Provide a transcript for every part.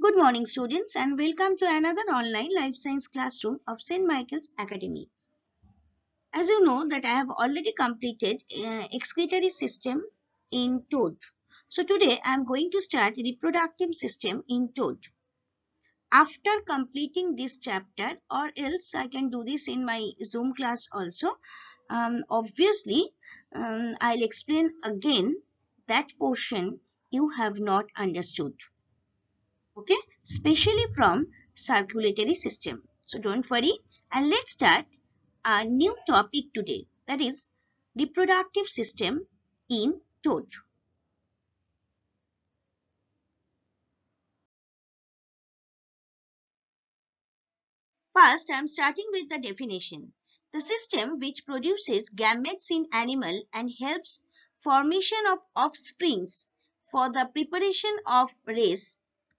Good morning, students, and welcome to another online life science classroom of St. Michael's Academy. As you know that I have already completed excretory system in toad. So today I am going to start reproductive system in toad. After completing this chapter, or else I can do this in my Zoom class also. Obviously, I'll explain again that portion you have not understood. Okay, especially from circulatory system. So don't worry, and let's start a new topic today, that is reproductive system in toad. First, I am starting with the definition. The system which produces gametes in animal and helps formation of offsprings for the preparation of race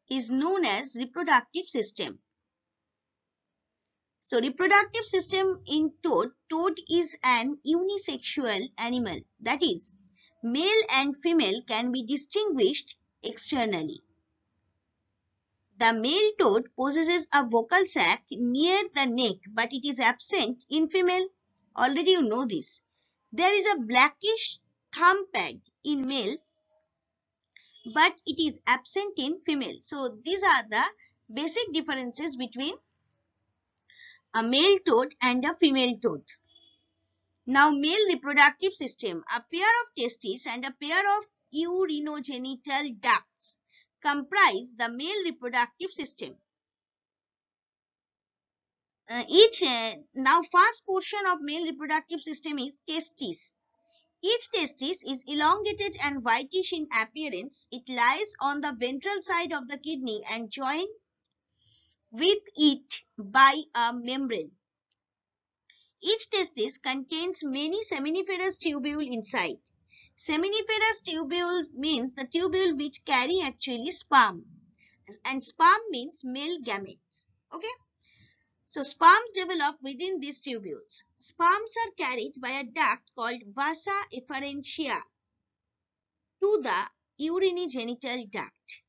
is known as reproductive system. So reproductive system in toad. Toad is an unisexual animal, that is, male and female can be distinguished externally. The male toad possesses a vocal sac near the neck, but it is absent in female. Already you know this. There is a blackish thumb pad in male, but it is absent in female. So these are the basic differences between a male toad and a female toad. Now, male reproductive system. A pair of testes and a pair of urinogenital ducts comprise the male reproductive system. Now, first portion of male reproductive system is testes. Each testis is elongated and whitish in appearance. It lies on the ventral side of the kidney and joined with it by a membrane. Each testis contains many seminiferous tubules inside. Seminiferous tubule means the tubule which carry actually sperm, and sperm means male gametes. Okay, so sperms develop within these tubules. Sperms are carried by a duct called vasa efferentia to the urinogenital duct.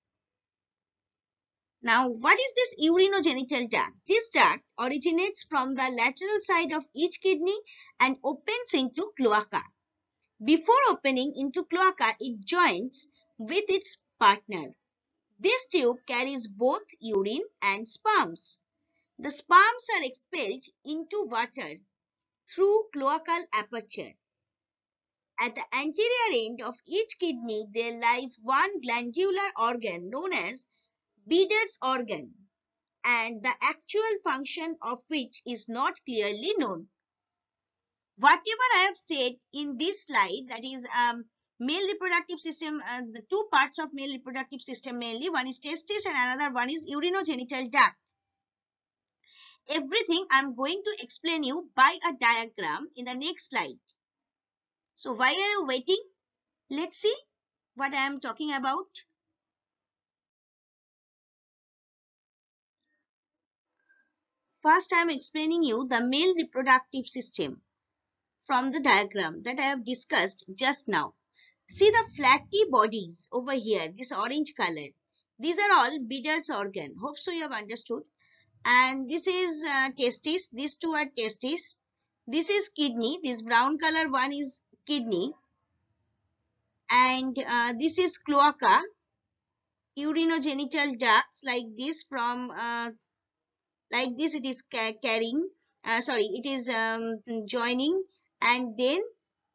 Now, what is this urinogenital duct? This duct originates from the lateral side of each kidney and opens into cloaca. Before opening into cloaca, it joins with its partner. This tube carries both urine and sperms. The sperms are expelled into water through cloacal aperture. At the anterior end of each kidney, there lies one glandular organ known as Beeder's organ, and the actual function of which is not clearly known. Whatever I have said in this slide, that is male reproductive system, the two parts of male reproductive system mainly, one is testis and another one is urinogenital duct. Everything I am going to explain you by a diagram in the next slide. So why are you waiting? Let's see what I am talking about. First I am explaining you the male reproductive system from the diagram that I have discussed just now. See the flatty bodies over here, this orange color. These are all Beeder's organ. Hope so you have understood. And this is testis. These two are testis. This is kidney. This brown color one is kidney. And this is cloaca. Urinogenital ducts like this from like this it is carrying. It is joining, and then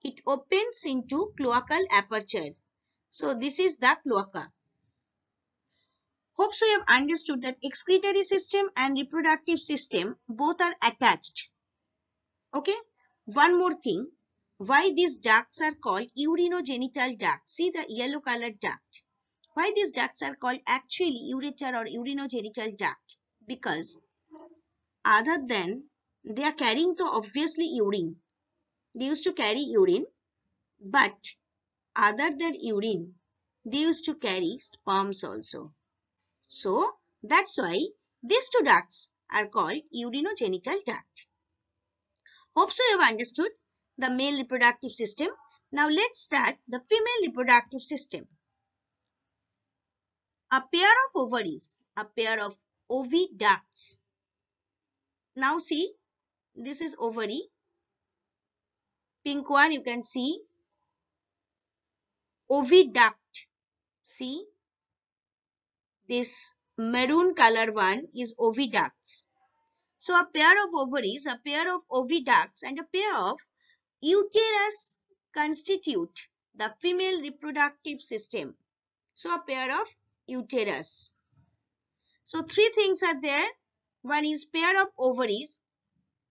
it opens into cloacal aperture. So this is the cloaca. Hope so you have understood that excretory system and reproductive system both are attached. Okay. One more thing. Why these ducts are called urinogenital ducts? See the yellow colored duct. Why these ducts are called actually ureter or urinogenital duct? Because other than they are carrying the obviously urine. They used to carry urine, but other than urine, they used to carry sperms also. So that's why these two ducts are called urinogenital duct. Hope so you have understood the male reproductive system. Now let's start the female reproductive system. A pair of ovaries, a pair of oviducts. Now see, this is ovary. Pink one you can see. Oviduct. See, this maroon color one is oviducts. So a pair of ovaries, a pair of oviducts and a pair of uterus constitute the female reproductive system. So a pair of uterus. So three things are there. One is pair of ovaries.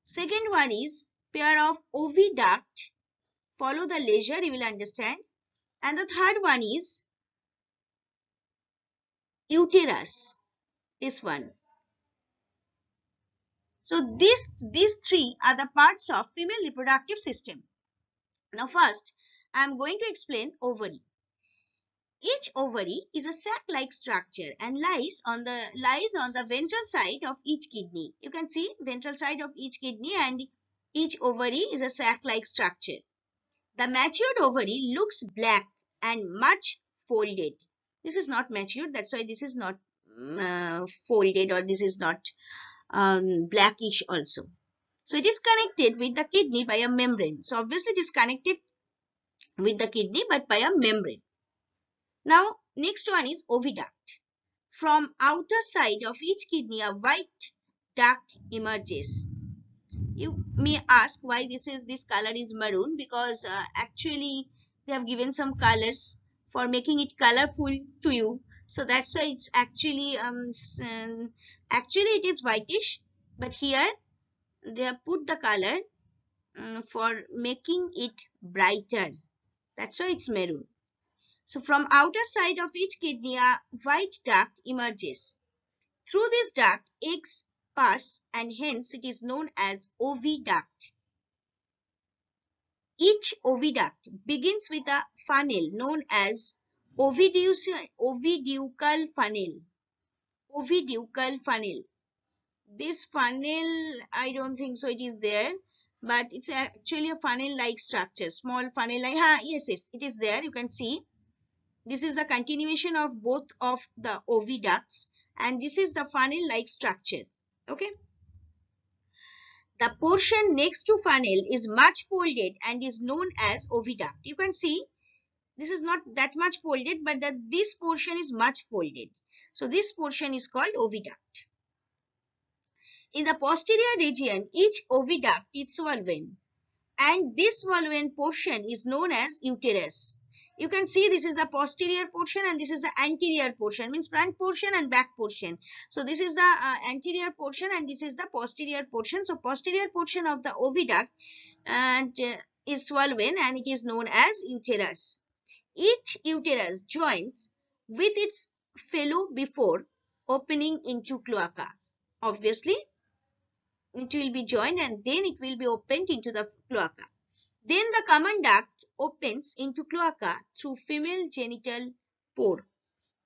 Second one is pair of oviduct. Follow the leisure, you will understand. And the third one is uterus. This one. So these three are the parts of female reproductive system. Now first, I am going to explain ovary. Each ovary is a sac-like structure and lies on the ventral side of each kidney. You can see ventral side of each kidney, and each ovary is a sac-like structure. The matured ovary looks black and much folded. This is not matured, that's why this is not folded, or this is not blackish also. So it is connected with the kidney by a membrane. So obviously it is connected with the kidney but by a membrane. Now next one is oviduct. From outer side of each kidney a white duct emerges. You may ask why this color is maroon, because actually they have given some colors for making it colorful to you. So that's why it's actually it is whitish, but here they have put the color for making it brighter. That's why it's maroon. So from outer side of each kidney a white duct emerges. Through this duct eggs pass, and hence it is known as oviduct. Each oviduct begins with a funnel known as oviducal funnel. Oviducal funnel. This funnel, I don't think so it is there, but it's actually a funnel-like structure. Small funnel-like. Yes, it is there. You can see. This is the continuation of both of the oviducts, and this is the funnel-like structure. Okay. The portion next to funnel is much folded and is known as oviduct. You can see this is not that much folded, but this portion is much folded. So this portion is called oviduct. In the posterior region, each oviduct is swollen, and this swollen portion is known as uterus. You can see this is the posterior portion and this is the anterior portion, means front portion and back portion. So this is the anterior portion and this is the posterior portion. So posterior portion of the oviduct is swollen and it is known as uterus. Each uterus joins with its fellow before opening into cloaca. Obviously, it will be joined and then it will be opened into the cloaca. Then the common duct opens into cloaca through female genital pore.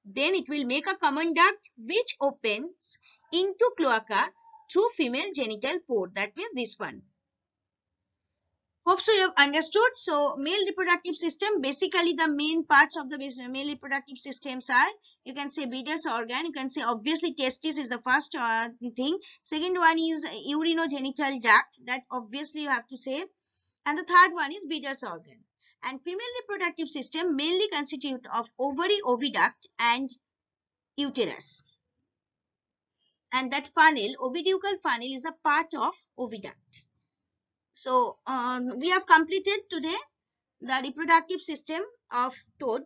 Then it will make a common duct which opens into cloaca through female genital pore. That means this one. Hope so you have understood. So male reproductive system, basically the main parts of the male reproductive systems are, you can say Bidder's organ, you can say obviously testis is the first thing. Second one is urinogenital duct, that obviously you have to say. And the third one is Bidder's organ. And female reproductive system mainly constitute of ovary, oviduct and uterus. And that funnel, oviducal funnel, is a part of oviduct. So we have completed today the reproductive system of toad.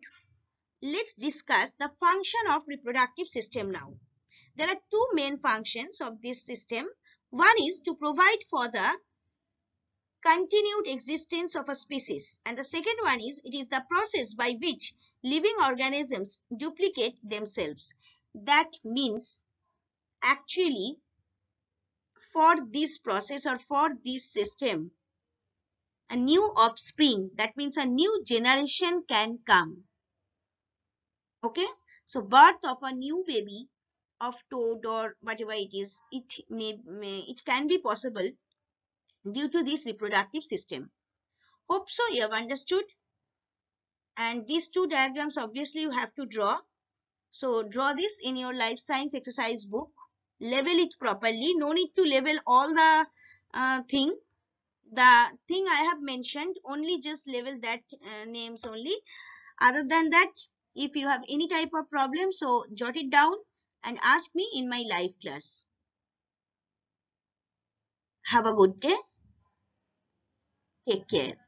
Let's discuss the function of reproductive system now. There are two main functions of this system. One is to provide for the continued existence of a species, and the second one is it is the process by which living organisms duplicate themselves. That means actually for this process or for this system, a new offspring, that means a new generation can come. Okay, so birth of a new baby of toad or whatever it is, it can be possible due to this reproductive system. Hope so you have understood. And these two diagrams obviously you have to draw. So draw this in your life science exercise book. Label it properly. No need to label all the thing. The thing I have mentioned, only just label that names only. Other than that, if you have any type of problem, so jot it down and ask me in my live class. Have a good day. Take care.